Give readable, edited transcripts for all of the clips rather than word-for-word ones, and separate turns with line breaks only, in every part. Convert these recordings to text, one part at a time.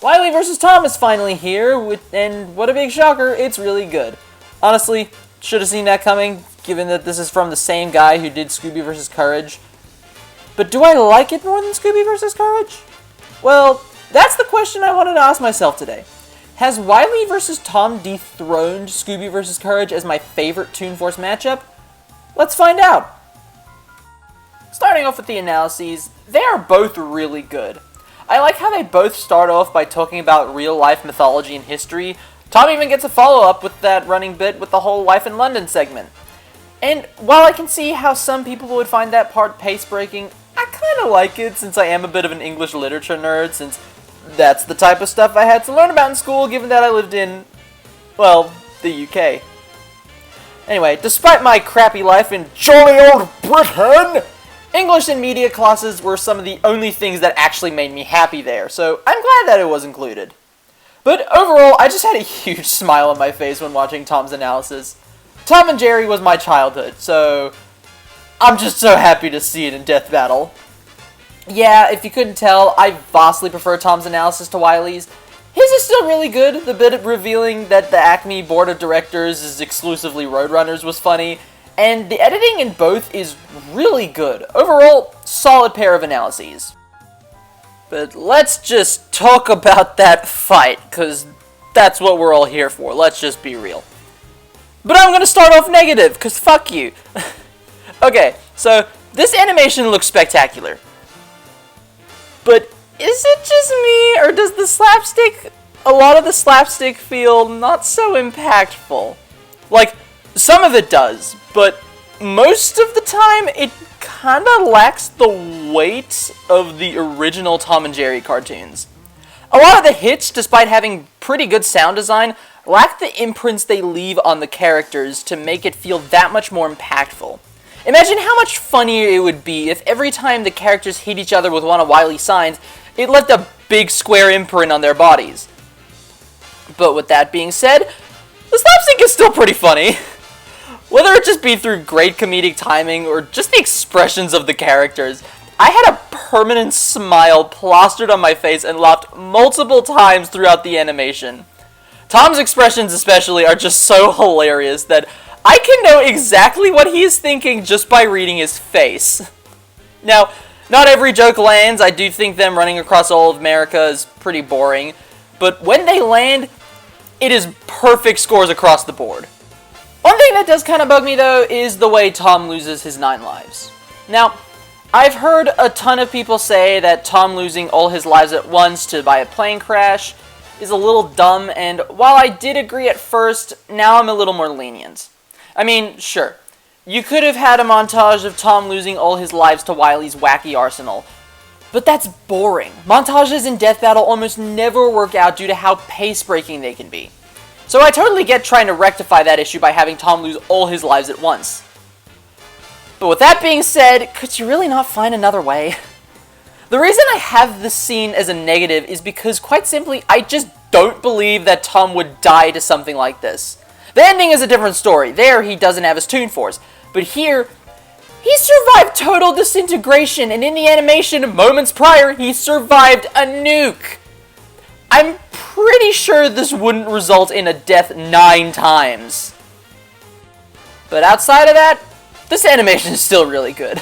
Wile vs. Tom is finally here, and what a big shocker, it's really good. Honestly, should have seen that coming, given that this is from the same guy who did Scooby vs. Courage. But do I like it more than Scooby vs. Courage? Well, that's the question I wanted to ask myself today. Has Wile vs. Tom dethroned Scooby vs. Courage as my favorite Toon Force matchup? Let's find out. Starting off with the analyses, they are both really good. I like how they both start off by talking about real-life mythology and history. Tom even gets a follow-up with that running bit with the whole Life in London segment. And while I can see how some people would find that part pace-breaking, I kind of like it since I am a bit of an English literature nerd, since that's the type of stuff I had to learn about in school, given that I lived in, well, the UK. Anyway, despite my crappy life in jolly old Britain, English and media classes were some of the only things that actually made me happy there, so I'm glad that it was included. But overall, I just had a huge smile on my face when watching Tom's analysis. Tom and Jerry was my childhood, so I'm just so happy to see it in Death Battle. Yeah, if you couldn't tell, I vastly prefer Tom's analysis to Wile's. His is still really good. The bit revealing that the Acme Board of Directors is exclusively Roadrunners was funny, and the editing in both is really good. Overall, solid pair of analyses. But let's just talk about that fight, because that's what we're all here for. Let's just be real. But I'm going to start off negative, because fuck you. Okay, so this animation looks spectacular. But is it just me, or does a lot of the slapstick feel not so impactful? Like, some of it does, but most of the time it kinda lacks the weight of the original Tom and Jerry cartoons. A lot of the hits, despite having pretty good sound design, lack the imprints they leave on the characters to make it feel that much more impactful. Imagine how much funnier it would be if every time the characters hit each other with one of Wile's signs, it left a big square imprint on their bodies. But with that being said, the slapstick is still pretty funny. Whether it just be through great comedic timing or just the expressions of the characters, I had a permanent smile plastered on my face and laughed multiple times throughout the animation. Tom's expressions especially are just so hilarious that I can know exactly what he is thinking just by reading his face. Now, not every joke lands. I do think them running across all of America is pretty boring, but when they land, it is perfect scores across the board. One thing that does kind of bug me, though, is the way Tom loses his 9 lives. Now, I've heard a ton of people say that Tom losing all his lives at once by a plane crash is a little dumb, and while I did agree at first, now I'm a little more lenient. I mean, sure, you could have had a montage of Tom losing all his lives to Wile's wacky arsenal, but that's boring. Montages in Death Battle almost never work out due to how pace-breaking they can be. So I totally get trying to rectify that issue by having Tom lose all his lives at once. But with that being said, could you really not find another way? The reason I have this scene as a negative is because, quite simply, I just don't believe that Tom would die to something like this. The ending is a different story. There, he doesn't have his Toon Force. But here, he survived total disintegration, and in the animation, moments prior, he survived a nuke. I'm pretty sure this wouldn't result in a death 9 times. But outside of that, this animation is still really good.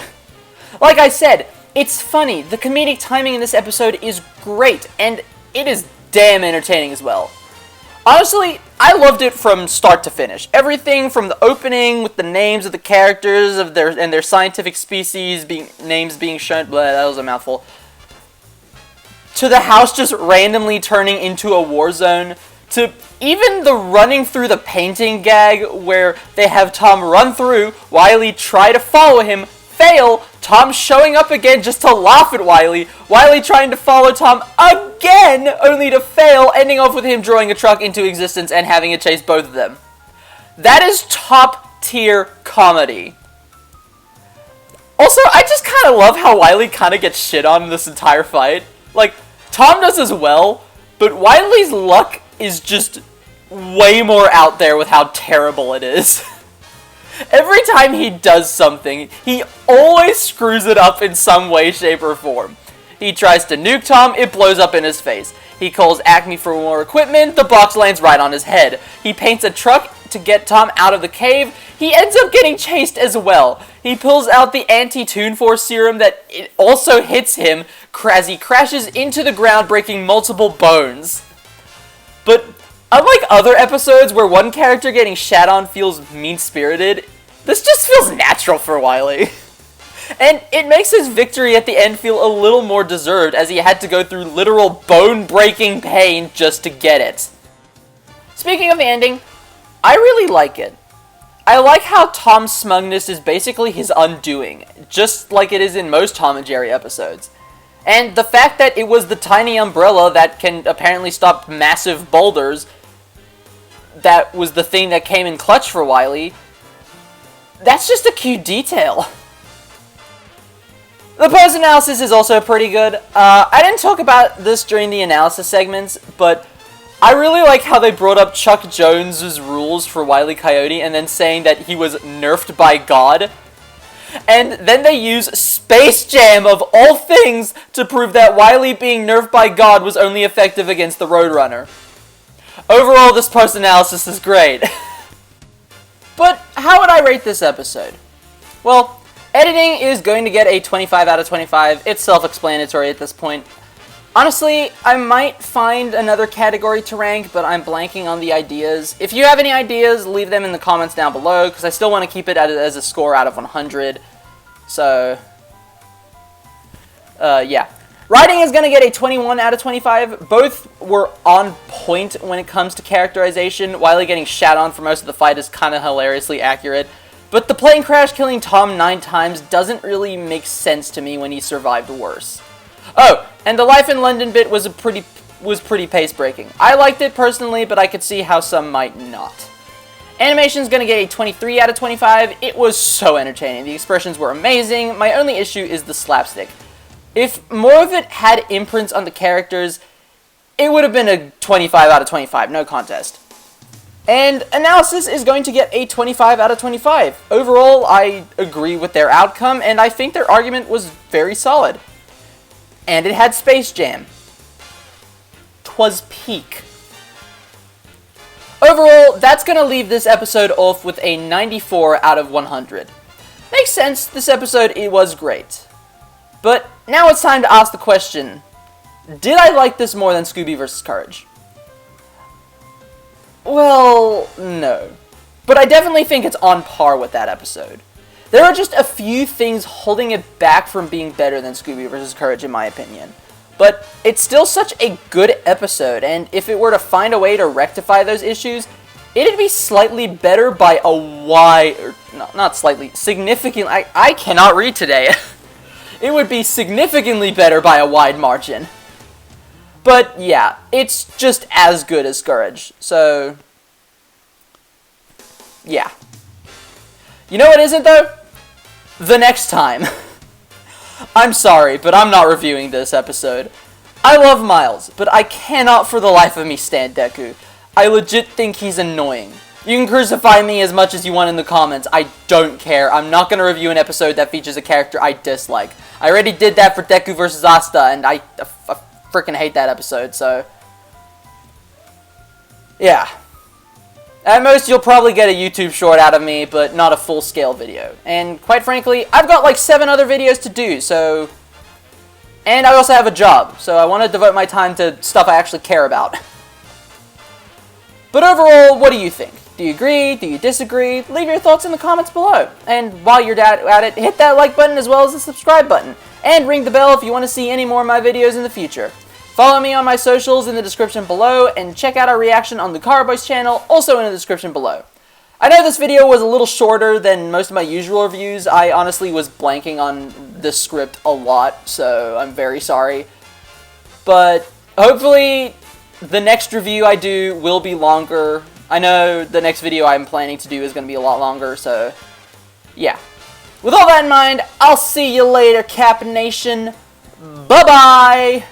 Like I said, it's funny, the comedic timing in this episode is great, and it is damn entertaining as well. Honestly, I loved it from start to finish. Everything from the opening with the names of the characters and their scientific species names being shown, blah, that was a mouthful, to the house just randomly turning into a war zone, to even the running through the painting gag where they have Tom run through, Wile try to follow him, fail, Tom showing up again just to laugh at Wile trying to follow Tom again, only to fail, ending off with him drawing a truck into existence and having it chase both of them. That is top tier comedy. Also, I just kind of love how Wile kind of gets shit on in this entire fight. Like, Tom does as well, but Wile's luck is just way more out there with how terrible it is. Every time he does something, he always screws it up in some way, shape, or form. He tries to nuke Tom, it blows up in his face. He calls Acme for more equipment, the box lands right on his head. He paints a truck to get Tom out of the cave. He ends up getting chased as well. He pulls out the anti-Toon Force serum that it also hits him as he crashes into the ground, breaking multiple bones. But unlike other episodes where one character getting shat on feels mean-spirited, this just feels natural for Wile. And it makes his victory at the end feel a little more deserved, as he had to go through literal bone-breaking pain just to get it. Speaking of the ending, I really like it. I like how Tom's smugness is basically his undoing, just like it is in most Tom and Jerry episodes. And the fact that it was the tiny umbrella that can apparently stop massive boulders that was the thing that came in clutch for Wile, that's just a cute detail. The post-analysis is also pretty good. I didn't talk about this during the analysis segments, but I really like how they brought up Chuck Jones's rules for Wile E. Coyote and then saying that he was nerfed by God. And then they use Space Jam, of all things, to prove that Wile E. being nerfed by God was only effective against the Roadrunner. Overall, this post-analysis is great. But how would I rate this episode? Well, editing is going to get a 25 out of 25. It's self-explanatory at this point. Honestly, I might find another category to rank, but I'm blanking on the ideas. If you have any ideas, leave them in the comments down below, because I still want to keep it as a score out of 100. So, yeah. Writing is going to get a 21 out of 25. Both were on point when it comes to characterization. Wile getting shat on for most of the fight is kind of hilariously accurate. But the plane crash killing Tom 9 times doesn't really make sense to me when he survived worse. Oh, and the Life in London bit was pretty pace-breaking. I liked it personally, but I could see how some might not. Animation's gonna get a 23 out of 25. It was so entertaining. The expressions were amazing. My only issue is the slapstick. If more of it had imprints on the characters, it would have been a 25 out of 25, no contest. And analysis is going to get a 25 out of 25. Overall, I agree with their outcome, and I think their argument was very solid. And it had Space Jam. 'Twas peak. Overall, that's going to leave this episode off with a 94 out of 100. Makes sense, this episode, it was great. But now it's time to ask the question, did I like this more than Scooby vs. Courage? Well, no. But I definitely think it's on par with that episode. There are just a few things holding it back from being better than Scooby vs. Courage, in my opinion. But it's still such a good episode, and if it were to find a way to rectify those issues, it'd be slightly better by a wide... not slightly, significantly... I cannot read today. It would be significantly better by a wide margin. But yeah, it's just as good as Courage, so... yeah. You know what isn't, though? The next time. I'm sorry, but I'm not reviewing this episode. I love Miles, but I cannot for the life of me stand Deku. I legit think he's annoying. You can crucify me as much as you want in the comments. I don't care. I'm not going to review an episode that features a character I dislike. I already did that for Deku vs. Asta, and I freaking hate that episode, so... yeah. At most, you'll probably get a YouTube short out of me, but not a full-scale video. And quite frankly, I've got like 7 other videos to do, so... and I also have a job, so I want to devote my time to stuff I actually care about. But overall, what do you think? Do you agree? Do you disagree? Leave your thoughts in the comments below. And while you're at it, hit that like button as well as the subscribe button. And ring the bell if you want to see any more of my videos in the future. Follow me on my socials in the description below, and check out our reaction on the Lucariboi channel, also in the description below. I know this video was a little shorter than most of my usual reviews. I honestly was blanking on this script a lot, so I'm very sorry. But hopefully the next review I do will be longer. I know the next video I'm planning to do is going to be a lot longer, so yeah. With all that in mind, I'll see you later, Cap Nation. Bye-bye!